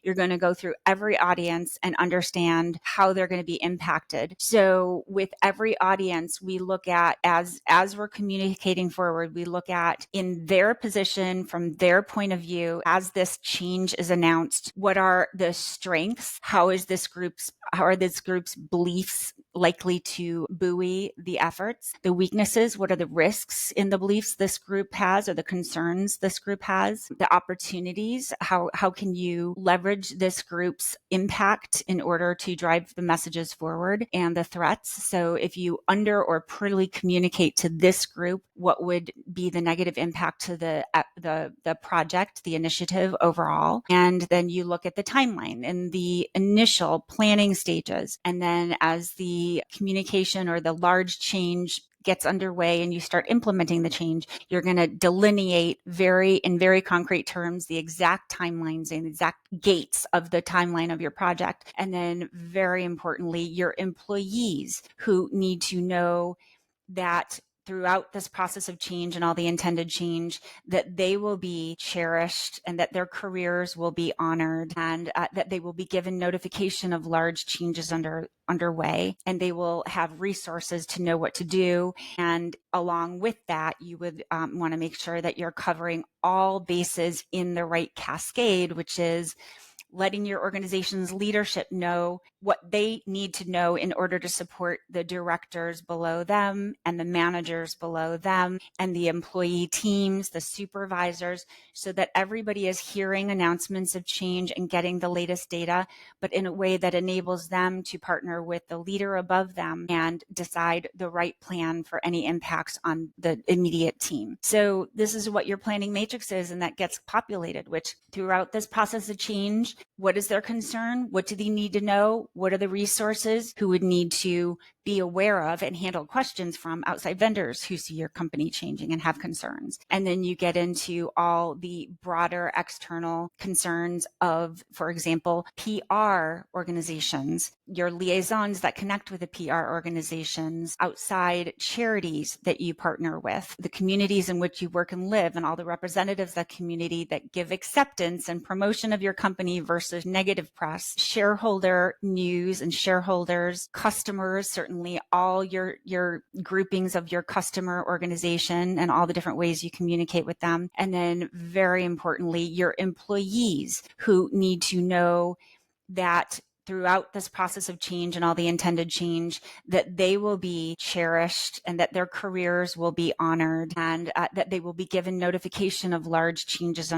You're going to go through every audience and understand how they're going to be impacted. So with every audience, we look at, as we're communicating forward, we look at in their position, from their point of view, as this change is announced, what are the strengths? How are this group's beliefs likely to buoy the efforts? The weaknesses, what are the risks in the beliefs this group has or the concerns this group has? The opportunities, how can you leverage this group's impact in order to drive the messages forward? And the threats. So if you under or poorly communicate to this group, what would be the negative impact to the project, the initiative overall? And then you look at the timeline and the initial planning stages. And then as the communication or the large change gets underway and you start implementing the change, you're going to delineate in very concrete terms the exact timelines and exact gates of the timeline of your project. And then very importantly, your employees, who need to know that throughout this process of change and all the intended change, that they will be cherished and that their careers will be honored, and that they will be given notification of large changes underway, and they will have resources to know what to do. And along with that, you would want to make sure that you're covering all bases in the right cascade, which is letting your organization's leadership know what they need to know in order to support the directors below them and the managers below them and the employee teams, the supervisors, so that everybody is hearing announcements of change and getting the latest data, but in a way that enables them to partner with the leader above them and decide the right plan for any impacts on the immediate team. So this is what your planning matrix is, and that gets populated, which throughout this process of change, what is their concern? What do they need to know? What are the resources? Who would need to be aware of and handle questions from outside vendors who see your company changing and have concerns? And then you get into all the broader external concerns of, for example, PR organizations, your liaisons that connect with the PR organizations, outside charities that you partner with, the communities in which you work and live, and all the representatives of that community that give acceptance and promotion of your company versus negative press, shareholder news and shareholders, customers, certainly all your groupings of your customer organization and all the different ways you communicate with them. And then very importantly, your employees, who need to know that throughout this process of change and all the intended change, that they will be cherished and that their careers will be honored, and that they will be given notification of large changes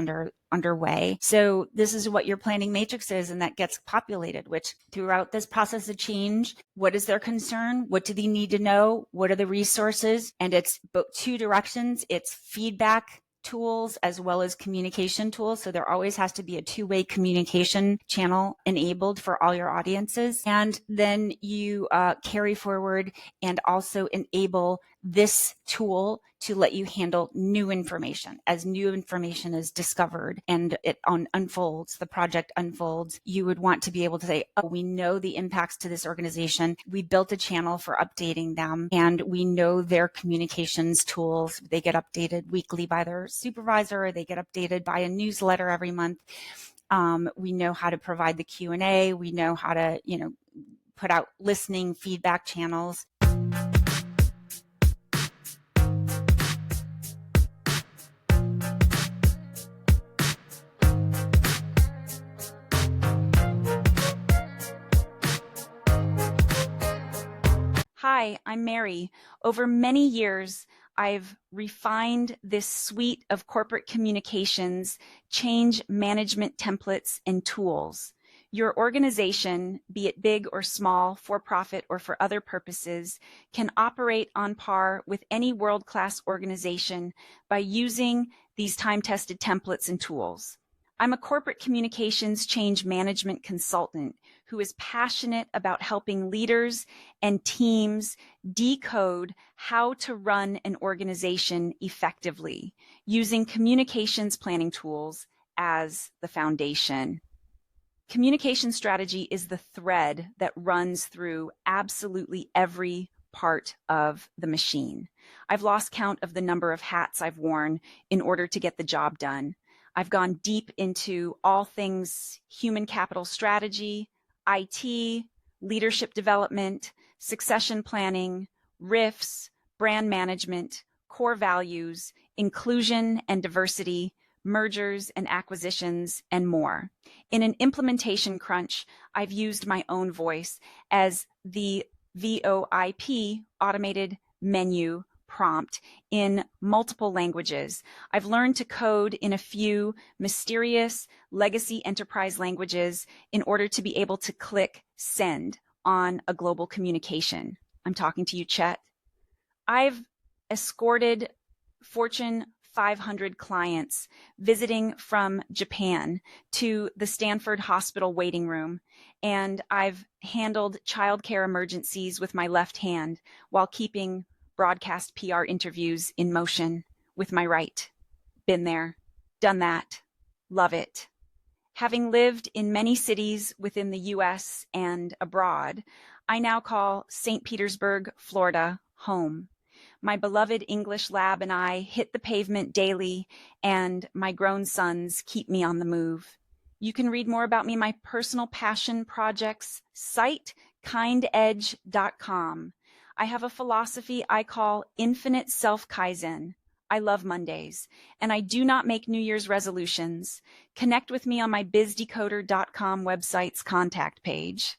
underway. So this is what your planning matrix is, and that gets populated, which throughout this process of change, what is their concern? What do they need to know? What are the resources? And it's both two directions. It's feedback tools as well as communication tools. So there always has to be a two-way communication channel enabled for all your audiences. And then you carry forward and also enable this tool to let you handle new information. As new information is discovered and it unfolds, the project unfolds, you would want to be able to say, oh, we know the impacts to this organization. We built a channel for updating them, and we know their communications tools. They get updated weekly by their supervisor, or they get updated by a newsletter every month. We know how to provide the Q&A. We know how to, put out listening feedback channels. Hi, I'm Mary. Over many years, I've refined this suite of corporate communications, change management templates, and tools. Your organization, be it big or small, for profit or for other purposes, can operate on par with any world-class organization by using these time-tested templates and tools. I'm a corporate communications change management consultant who is passionate about helping leaders and teams decode how to run an organization effectively using communications planning tools as the foundation. Communication strategy is the thread that runs through absolutely every part of the machine. I've lost count of the number of hats I've worn in order to get the job done. I've gone deep into all things human capital strategy, IT, leadership development, succession planning, RIFs, brand management, core values, inclusion and diversity, mergers and acquisitions, and more. In an implementation crunch, I've used my own voice as the VoIP, automated menu prompt, in multiple languages. I've learned to code in a few mysterious legacy enterprise languages in order to be able to click send on a global communication. I'm talking to you, Chet. I've escorted Fortune 500 clients visiting from Japan to the Stanford Hospital waiting room, and I've handled childcare emergencies with my left hand while keeping broadcast PR interviews in motion with my right. Been there, done that, love it. Having lived in many cities within the US and abroad, I now call St. Petersburg, Florida, home. My beloved English lab and I hit the pavement daily, and my grown sons keep me on the move. You can read more about me, my personal passion projects site, kindedge.com. I have a philosophy I call infinite self-kaizen. I love Mondays, and I do not make New Year's resolutions. Connect with me on my bizdecoder.com website's contact page.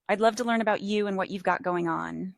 I'd love to learn about you and what you've got going on.